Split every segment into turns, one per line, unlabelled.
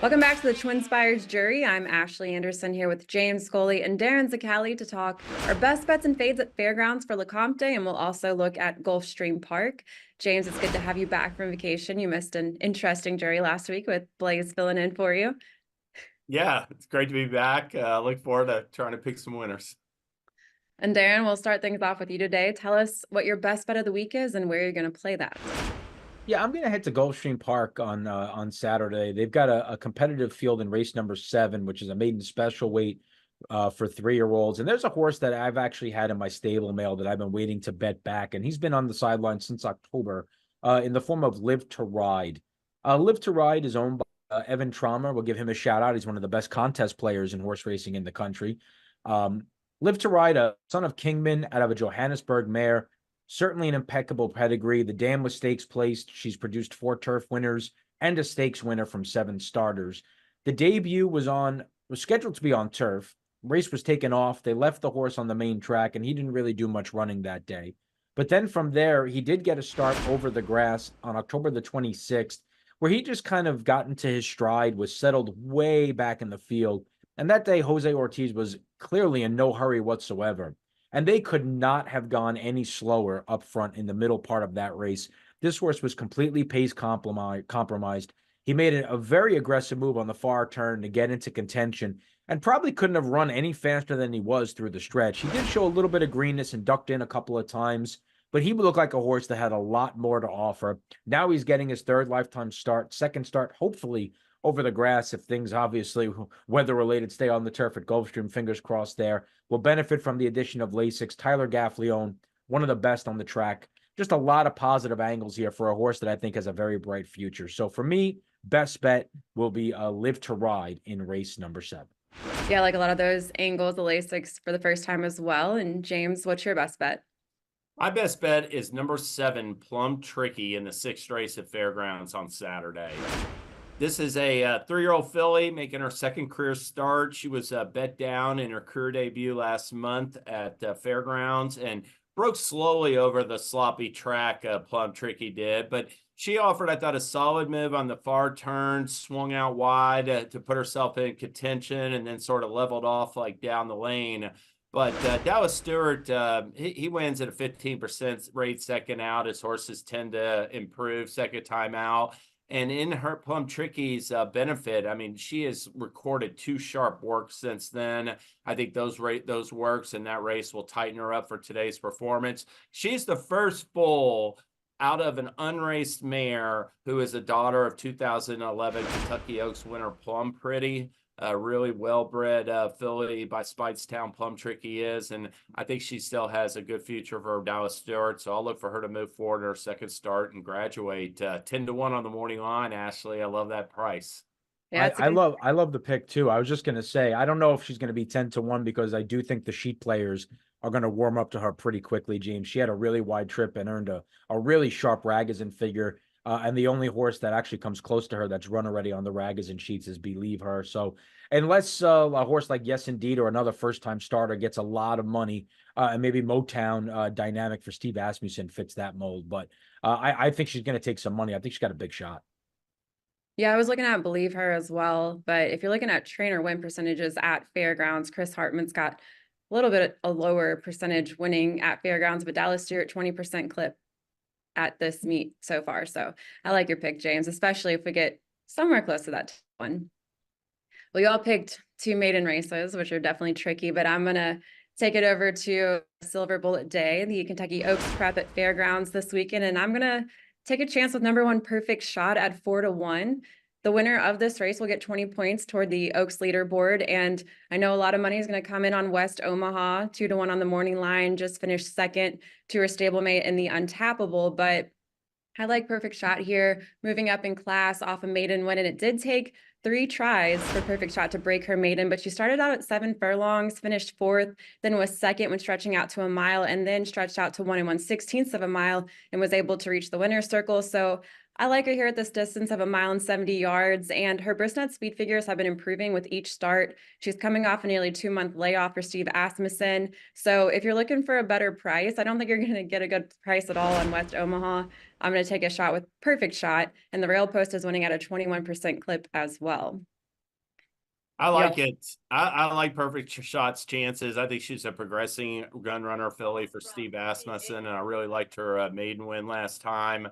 Welcome back to the TwinSpires jury. I'm Ashley Anderson here with James Scully and Darin Zoccali to talk our best bets and fades at fairgrounds for Lecomte, and we'll also look at Gulfstream Park. James, it's good to have you back from vacation. You missed an interesting jury last week with Blaze filling in for you.
Yeah, it's great to be back. Look forward to trying to pick some winners.
And Darin, we'll start things off with you today. Tell us what your best bet of the week is and where you're going to play that.
Yeah, I'm gonna head to Gulfstream Park on Saturday. They've got a competitive field in race number 7, which is a maiden special weight for 3-year-olds. And there's a horse that I've actually had in my stable mail that I've been waiting to bet back, and he's been on the sideline since October in the form of Live to Ride. Live to Ride is owned by Evan Traumer. We'll give him a shout out. He's one of the best contest players in horse racing in the country. Live to Ride, a son of Kingman out of a Johannesburg mare. Certainly an impeccable pedigree. The dam was stakes placed. She's produced 4 turf winners and a stakes winner from 7 starters. The debut was scheduled to be on turf. Race was taken off. They left the horse on the main track, and he didn't really do much running that day. But then from there, he did get a start over the grass on October the 26th, where he just kind of got into his stride, was settled way back in the field. And that day, Jose Ortiz was clearly in no hurry whatsoever. And they could not have gone any slower up front in the middle part of that race. This horse was completely pace compromised. He made a very aggressive move on the far turn to get into contention and probably couldn't have run any faster than he was through the stretch. He did show a little bit of greenness and ducked in a couple of times, but he looked like a horse that had a lot more to offer. Now he's getting his 3rd lifetime start, 2nd start, hopefully over the grass if things obviously weather-related stay on the turf at Gulfstream, fingers crossed there. Will benefit from the addition of Lasix, Tyler Gaffleone, one of the best on the track. Just a lot of positive angles here for a horse that I think has a very bright future. So for me, best bet will be Live to Ride in race number 7.
Yeah, like a lot of those angles, the Lasix for the first time as well. And James, what's your best bet?
My best bet is number 7, Plum Tricky, in the 6th race at Fairgrounds on Saturday. This is a 3-year-old filly making her 2nd career start. She was bet down in her career debut last month at Fairgrounds and broke slowly over the sloppy track. Plum Tricky did, but she offered, I thought, a solid move on the far turn, swung out wide to put herself in contention, and then sort of leveled off like down the lane. But Dallas Stewart, he wins at a 15% rate second out. His horses tend to improve second time out. And in her Plum Tricky's benefit, I mean, she has recorded 2 sharp works since then. I think those works and that race will tighten her up for today's performance. She's the first foal out of an unraced mare who is a daughter of 2011 Kentucky Oaks winner Plum Pretty. Really well-bred filly by Speightstown, Plum Tricky is, and I think she still has a good future for Dallas Stewart, so I'll look for her to move forward in her 2nd start and graduate. 10-1 on the morning line, Ashley. I love that price.
Yeah,
I love the pick too. I was just gonna say, I don't know if she's gonna be 10-1 because I do think the sheet players are gonna warm up to her pretty quickly, James. She had a really wide trip and earned a really sharp Ragozin figure. And the only horse that actually comes close to her that's run already on the Ragozin sheets is Believe Her. So unless a horse like Yes Indeed or another first-time starter gets a lot of money, and maybe Motown Dynamic for Steve Asmussen fits that mold. But I think she's going to take some money. I think she's got a big shot.
Yeah, I was looking at Believe Her as well. But if you're looking at trainer win percentages at Fairgrounds, Chris Hartman's got a little bit a lower percentage winning at Fairgrounds, but Dallas Stewart 20% clip at this meet so far. So I like your pick, James, especially if we get somewhere close to that one. Well, you all picked 2 maiden races, which are definitely tricky, but I'm going to take it over to Silver Bullet Day, the Kentucky Oaks Prep at Fairgrounds this weekend. And I'm going to take a chance with number 1 Perfect Shot at 4-1. The winner of this race will get 20 points toward the Oaks leaderboard. And I know a lot of money is going to come in on West Omaha, 2-1 on the morning line, just finished 2nd to her stablemate in the Untappable. But I like Perfect Shot here, moving up in class off a maiden win. And it did take 3 tries for Perfect Shot to break her maiden, but she started out at 7 furlongs, finished 4th, then was 2nd when stretching out to a mile, and then stretched out to 1 1/16 of a mile and was able to reach the winner's circle. So I like her here at this distance of 1 mile and 70 yards, and her Bristnet speed figures have been improving with each start. She's coming off a nearly 2-month layoff for Steve Asmussen. So if you're looking for a better price, I don't think you're going to get a good price at all on West Omaha. I'm going to take a shot with Perfect Shot, and the rail post is winning at a 21% clip as well.
I
Yeah.
like it. I like Perfect Shot's chances. I think she's a progressing gun runner filly for Steve Asmussen, and I really liked her maiden win last time.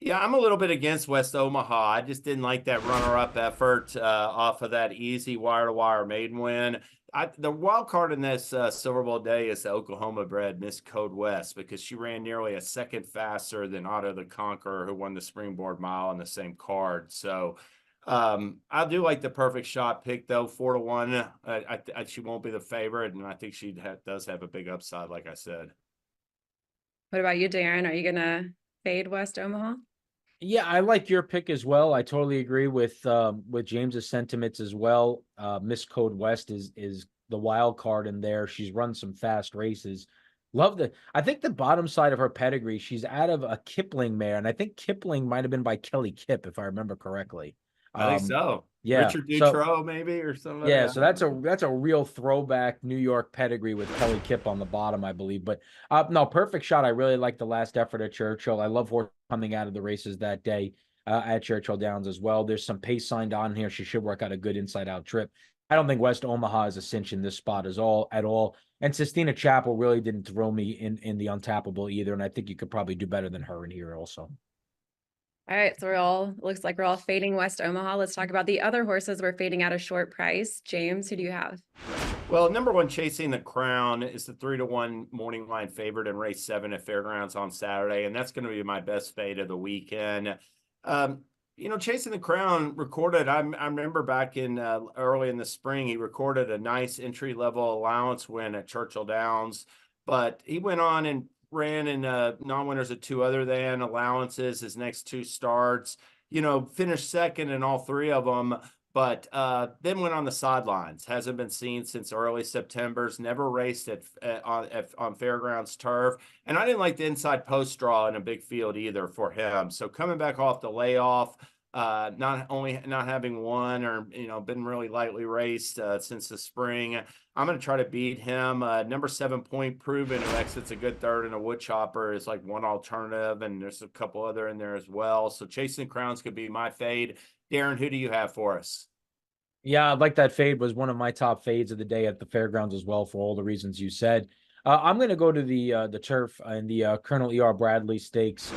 Yeah, I'm a little bit against West Omaha. I just didn't like that runner-up effort off of that easy wire-to-wire maiden win. The wild card in this Silver Bowl day is the Oklahoma-bred Miss Code West, because she ran nearly a second faster than Otto the Conqueror, who won the Springboard Mile on the same card. So I do like the Perfect Shot pick, though, 4-1. She won't be the favorite, and I think she does have a big upside, like I said.
What about you, Darin? Are you going to fade West Omaha?
Yeah, I like your pick as well. I totally agree with James's sentiments as well. Miss Code West is the wild card in there. She's run some fast races. I think the bottom side of her pedigree, she's out of a Kipling mare, and I think Kipling might have been by Kelly Kipp, if I remember correctly.
I think so.
Yeah.
Richard
So
Dutro, maybe, or something.
yeah, so that's a real throwback New York pedigree with Kelly Kipp on the bottom, I believe. But no, Perfect Shot. I really like the last effort at Churchill. I love horse coming out of the races that day at Churchill Downs as well. There's some pace signed on here. She should work out a good inside out trip. I don't think West Omaha is a cinch in this spot at all. And Sistina Chapel really didn't throw me in the untappable either. And I think you could probably do better than her in here also.
All right, so looks like we're all fading West Omaha. Let's talk about the other horses we're fading at a short price. James, who do you have?
Well, number one, Chasing the Crown, is the 3-1 morning line favorite in race 7 at Fairgrounds on Saturday, and that's going to be my best fade of the weekend. Chasing the Crown recorded, I remember back in early in the spring, he recorded a nice entry-level allowance win at Churchill Downs, but he went on and ran in non-winners at 2 other than allowances his next 2 starts, finished second in all 3 of them, but then went on the sidelines. Hasn't been seen since early September's, never raced on Fairgrounds turf, and I didn't like the inside post draw in a big field either for him. So coming back off the layoff, not having won or been really lightly raced since the spring, I'm going to try to beat him. Number 7, Point Proven, who exits a good third in a wood chopper, is like one alternative, and there's a couple other in there as well. So Chasing Crowns could be my fade. Darin, who do you have for us?
Yeah, I like that fade. Was one of my top fades of the day at the Fairgrounds as well, for all the reasons you said. I'm going to go to the turf and the Colonel E.R. Bradley Stakes,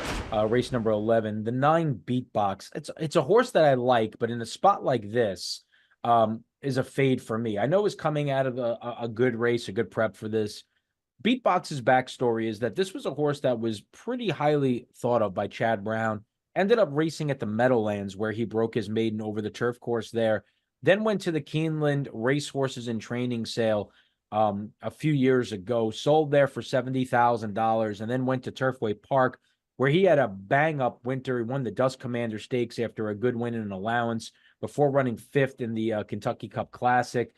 race number 11, the 9 Beatbox. It's a horse that I like, but in a spot like this, is a fade for me. I know it's coming out of a good race, a good prep for this. Beatbox's backstory is that this was a horse that was pretty highly thought of by Chad Brown. Ended up racing at the Meadowlands, where he broke his maiden over the turf course there. Then went to the Keeneland Racehorses and Training sale a few years ago, sold there for $70,000, and then went to Turfway Park, where he had a bang-up winter. He won the Dust Commander Stakes after a good win in an allowance before running 5th in the Kentucky Cup Classic.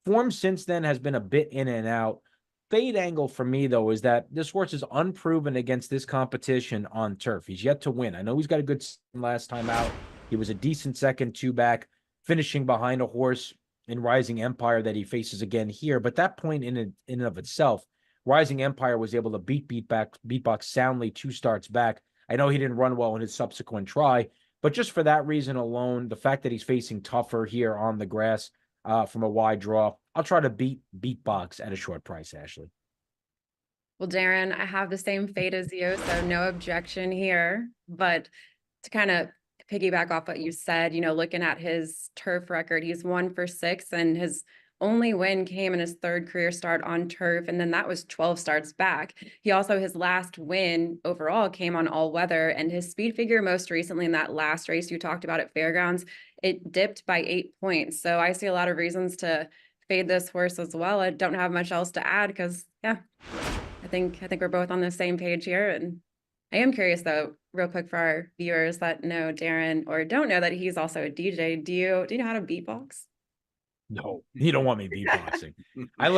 Form since then has been a bit in and out. Fade angle for me, though, is that this horse is unproven against this competition on turf. He's yet to win. I know he's got a good last time out. He was a decent second 2-back, finishing behind a horse in Rising Empire that he faces again here. But that point in and of itself, Rising Empire was able to beatbox soundly 2 starts back. I know he didn't run well in his subsequent try, but just for that reason alone, the fact that he's facing tougher here on the grass from a wide draw, I'll try to beatbox at a short price, Ashley.
Well, Darin, I have the same fate as you, so no objection here. But to kind of piggyback off what you said, looking at his turf record, he's 1 for 6, and his only win came in his 3rd career start on turf, and then that was 12 starts back. He also, his last win overall came on all weather, and his speed figure most recently in that last race you talked about at Fairgrounds, it dipped by 8 points. So I see a lot of reasons to fade this horse as well. I don't have much else to add because, yeah, I think we're both on the same page here. And I am curious, though, real quick, for our viewers that know Darin or don't know that he's also a DJ. Do you know how to beatbox?
No, you don't want me beatboxing. I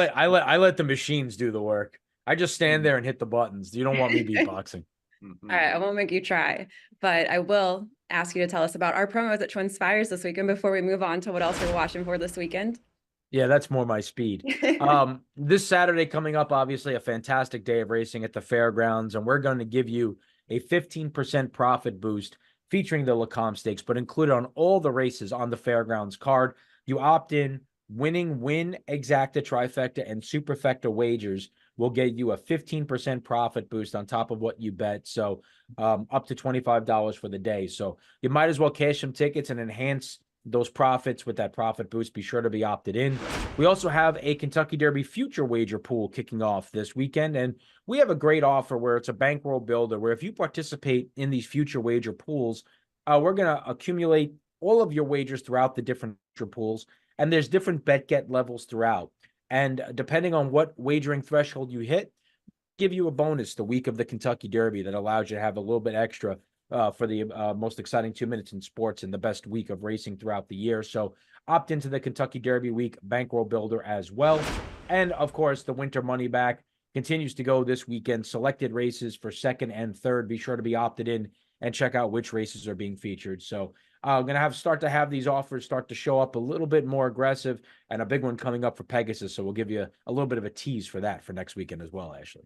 let the machines do the work. I just stand there and hit the buttons. You don't want me beatboxing.
All right, I won't make you try, but I will ask you to tell us about our promos at TwinSpires this weekend before we move on to what else we're watching for this weekend.
Yeah, that's more my speed. This Saturday coming up, obviously a fantastic day of racing at the fairgrounds, and we're going to give you a 15% profit boost featuring the Lecomte Stakes, but included on all the races on the fairgrounds card. You opt in, winning win exacta trifecta and superfecta wagers will get you a 15% profit boost on top of what you bet. So up to $25 for the day. So you might as well cash some tickets and enhance those profits with that profit boost. Be sure to be opted in. We also have a Kentucky Derby future wager pool kicking off this weekend, and we have a great offer where it's a bankroll builder where if you participate in these future wager pools, we're going to accumulate all of your wagers throughout the different future pools, and there's different bet get levels throughout. And depending on what wagering threshold you hit, give you a bonus the week of the Kentucky Derby that allows you to have a little bit extra for the most exciting 2 minutes in sports and the best week of racing throughout the year. So opt into the Kentucky Derby week bankroll builder as well. And of course, the winter money back continues to go this weekend. Selected races for second and third. Be sure to be opted in and check out which races are being featured. So I'm going to start to have these offers start to show up a little bit more aggressive, and a big one coming up for Pegasus. So we'll give you a little bit of a tease for that for next weekend as well, Ashley.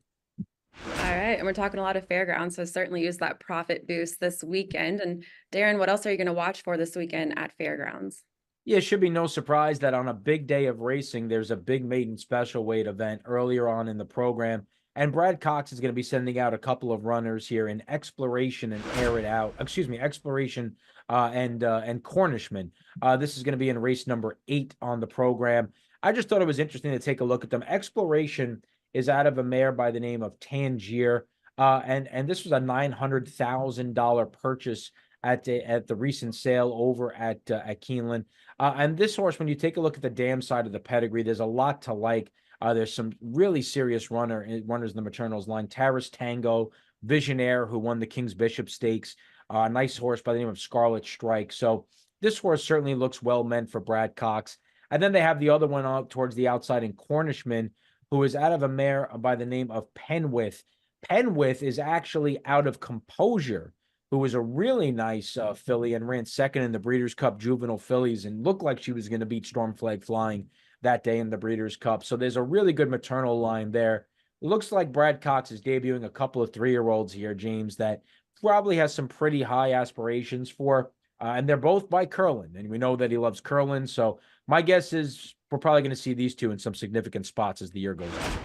All right, and we're talking a lot of fairgrounds, so certainly use that profit boost this weekend. And Darin, what else are you going to watch for this weekend at fairgrounds?
Yeah, it should be no surprise that on a big day of racing, there's a big maiden special weight event earlier on in the program. And Brad Cox is going to be sending out a couple of runners here in Exploration and Air It Out. Excuse me, Exploration and Cornishman. This is going to be in race number 8 on the program. I just thought it was interesting to take a look at them. Exploration is out of a mare by the name of Tangier. And this was a $900,000 purchase at the recent sale over at Keeneland. And this horse, when you take a look at the dam side of the pedigree, there's a lot to like. There's some really serious runners in the maternals line. Taris Tango, Visionaire, who won the King's Bishop Stakes. A nice horse by the name of Scarlet Strike. So this horse certainly looks well meant for Brad Cox. And then they have the other one out towards the outside in Cornishman, who is out of a mare by the name of Penwith. Penwith is actually out of Composure, who was a really nice filly and ran second in the Breeders' Cup Juvenile Fillies and looked like she was going to beat Storm Flag Flying that day in the Breeders' Cup. So there's a really good maternal line there. It looks like Brad Cox is debuting a couple of 3-year-olds here, James, that probably has some pretty high aspirations for. And they're both by Curlin, and we know that he loves Curlin. So my guess is we're probably going to see these two in some significant spots as the year goes on.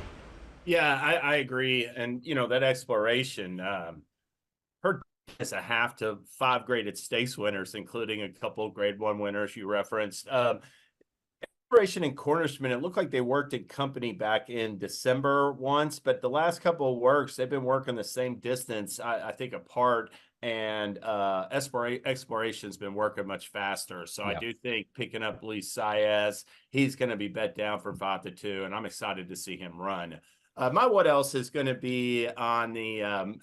Yeah, I agree. And, that Exploration, her is a half to 5 graded stakes winners, including a couple of grade 1 winners you referenced. Exploration and Cornishman, it looked like they worked in company back in December once, but the last couple of works, they've been working the same distance, I think, apart. And Exploration's been working much faster. So yeah. I do think picking up Luis Saez, he's going to be bet down for 5-2, and I'm excited to see him run. My what else is going to be on the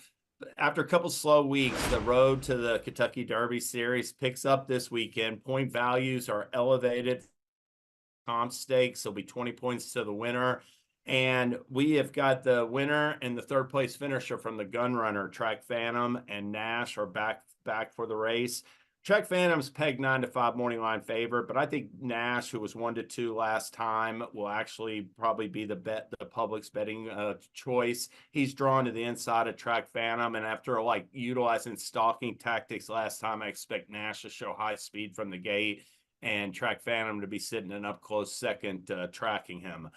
after a couple slow weeks, the road to the Kentucky Derby Series picks up this weekend. Point values are elevated. Comp stakes will be 20 points to the winner. And we have got the winner and the third place finisher from the gun runner. Track Phantom and Nash are back for the race. Track Phantom's pegged 9-5 morning line favorite, but I think Nash, who was 1-2 last time, will actually probably be the public's betting choice. He's drawn to the inside of Track Phantom, and after utilizing stalking tactics last time, I expect Nash to show high speed from the gate and Track Phantom to be sitting in up close second, tracking him.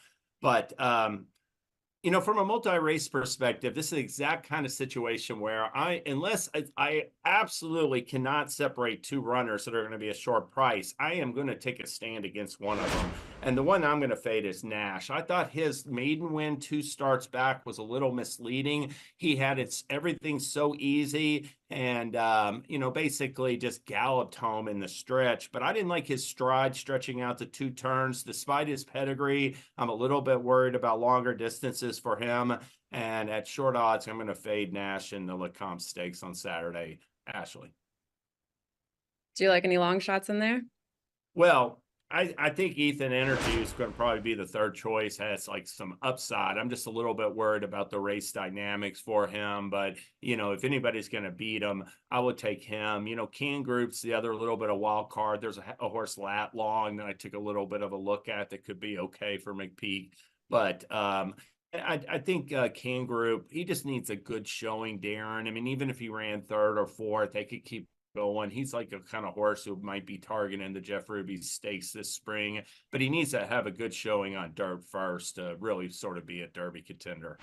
But, from a multi-race perspective, this is the exact kind of situation where unless I absolutely cannot separate 2 runners that are going to be a short price, I am going to take a stand against one of them. And the one I'm going to fade is Nash. I thought his maiden win 2 starts back was a little misleading. He had everything so easy and, basically just galloped home in the stretch. But I didn't like his stride stretching out to 2 turns. Despite his pedigree, I'm a little bit worried about longer distances for him. And at short odds, I'm going to fade Nash in the Lecomte Stakes on Saturday. Ashley.
Do you like any long shots in there?
Well, I think Ethan Energy is going to probably be the third choice, has like some upside. I'm just a little bit worried about the race dynamics for him, but if anybody's going to beat him, I would take him. Can Group's the other little bit of wild card. There's a horse Lat Long that I took a little bit of a look at that could be okay for McPeak, but I think Can Group, he just needs a good showing, Darin. I mean, even if he ran third or fourth, they could keep going. He's like a kind of horse who might be targeting the Jeff Ruby Stakes this spring, but he needs to have a good showing on dirt first to really sort of be a Derby contender.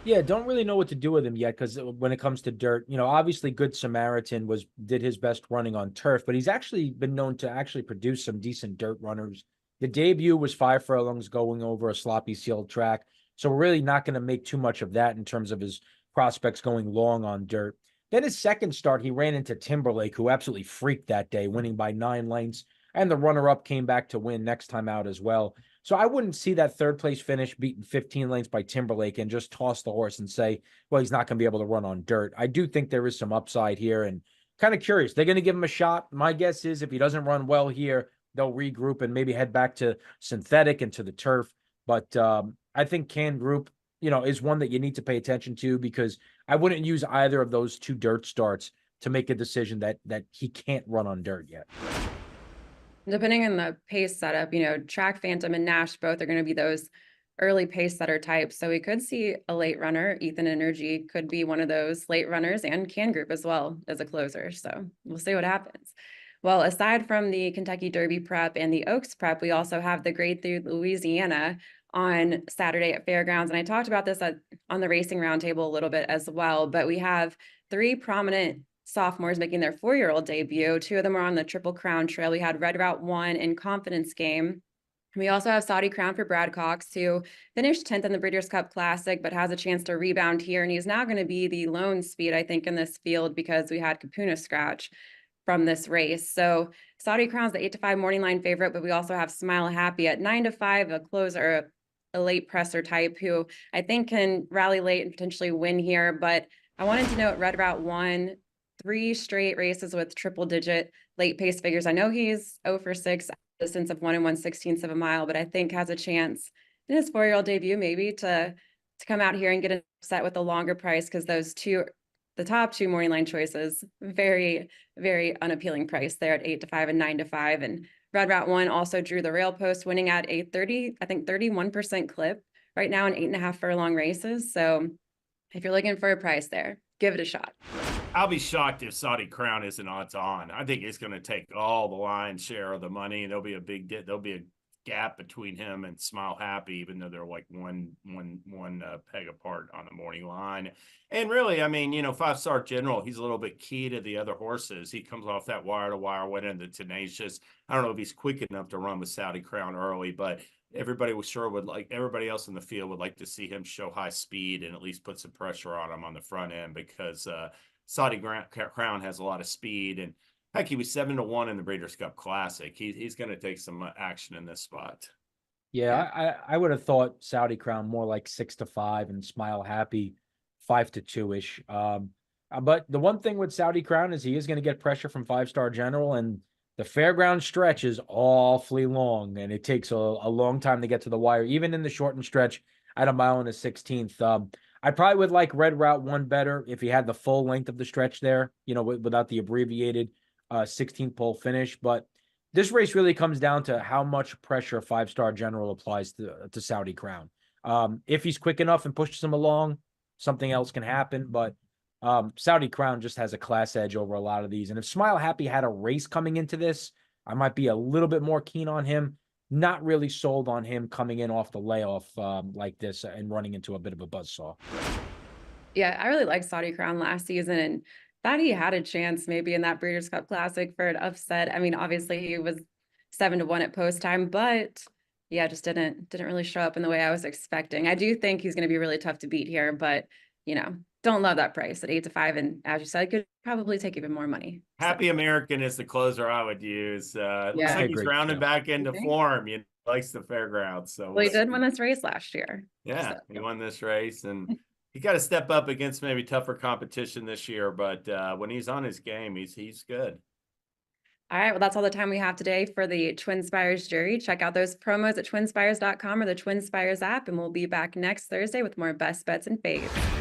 Yeah, don't really know what to do with him yet because when it comes to dirt, obviously Good Samaritan did his best running on turf, but he's actually been known to actually produce some decent dirt runners. The debut was 5 furlongs going over a sloppy sealed track, so we're really not going to make too much of that in terms of his prospects going long on dirt. Then his second start, he ran into Timberlake, who absolutely freaked that day, winning by 9 lengths. And the runner-up came back to win next time out as well. So I wouldn't see that third place finish beaten 15 lengths by Timberlake and just toss the horse and say, well, he's not going to be able to run on dirt. I do think there is some upside here and kind of curious. They're going to give him a shot. My guess is if he doesn't run well here, they'll regroup and maybe head back to synthetic and to the turf. But I think Can Group, is one that you need to pay attention to because I wouldn't use either of those 2 dirt starts to make a decision that he can't run on dirt yet.
Depending on the pace setup, Track Phantom and Nash both are going to be those early pace setter types. So we could see a late runner. Ethan Energy could be one of those late runners, and Can Group as well as a closer. So we'll see what happens. Well, aside from the Kentucky Derby prep and the Oaks prep, we also have the Grade 3 Louisiana on Saturday at Fairgrounds. And I talked about this on the Racing Roundtable a little bit as well, but we have 3 prominent sophomores making their 4-year-old debut. 2 of them are on the Triple Crown Trail. We had Red Route 1 and Confidence Game. We also have Saudi Crown for Brad Cox, who finished 10th in the Breeders' Cup Classic, but has a chance to rebound here. And he's now going to be the lone speed, I think, in this field because we had Kapuna scratch from this race. So Saudi Crown's the 8-5 morning line favorite, but we also have Smile Happy at 9-5, a closer, a late presser type who I think can rally late and potentially win here. But I wanted to note Red Route 1, 3 straight races with triple digit late pace figures. I know he's 0 for 6 at a distance of 1 1/16 of a mile, but I think has a chance in his 4-year-old debut maybe to come out here and get an upset with a longer price because the top 2 morning line choices, very, very unappealing price there at 8-5 and 9-5. And Red Route 1 also drew the rail post, winning at a 31% clip right now in 8.5 furlong races. So if you're looking for a price there, give it a shot.
I'll be shocked if Saudi Crown isn't odds on. I think it's going to take all the lion's share of the money, and there'll be a gap between him and Smile Happy, even though they're like one peg apart on the morning line. And really, I mean, 5-star General, he's a little bit key to the other horses. He comes off that wire-to-wire win into Tenacious. I don't know if he's quick enough to run with Saudi Crown early, but everybody else in the field would like to see him show high speed and at least put some pressure on him on the front end because Saudi Crown has a lot of speed, and heck, he was 7-1 in the Breeders' Cup Classic. He's going to take some action in this spot.
Yeah, I would have thought Saudi Crown more like 6-5 and Smile Happy 5-2-ish. But the one thing with Saudi Crown is he is going to get pressure from 5-star General, and the fairground stretch is awfully long, and it takes a long time to get to the wire, even in the shortened stretch at 1 1/16. I probably would like Red Route 1 better if he had the full length of the stretch there, without the abbreviated 16-pole finish. But this race really comes down to how much pressure 5-star General applies to Saudi Crown. If he's quick enough and pushes him along, something else can happen. But Saudi Crown just has a class edge over a lot of these. And if Smile Happy had a race coming into this, I might be a little bit more keen on him. Not really sold on him coming in off the layoff like this and running into a bit of a buzzsaw.
Yeah, I really liked Saudi Crown last season and thought he had a chance maybe in that Breeders' Cup Classic for an upset. I mean, obviously he was 7-1 at post time, but yeah, just didn't really show up in the way I was expecting. I do think he's going to be really tough to beat here, but don't love that price at 8-5. And as you said, could probably take even more money.
Happy American is the closer I would use. Looks like he's rounding back into form. He likes the fairgrounds. So
well, he did win this race last year.
Yeah, so. He won this race, and he got to step up against maybe tougher competition this year. But when he's on his game, he's good.
All right, well, that's all the time we have today for the TwinSpires jury. Check out those promos at twinspires.com or the TwinSpires app, and we'll be back next Thursday with more best bets and faves.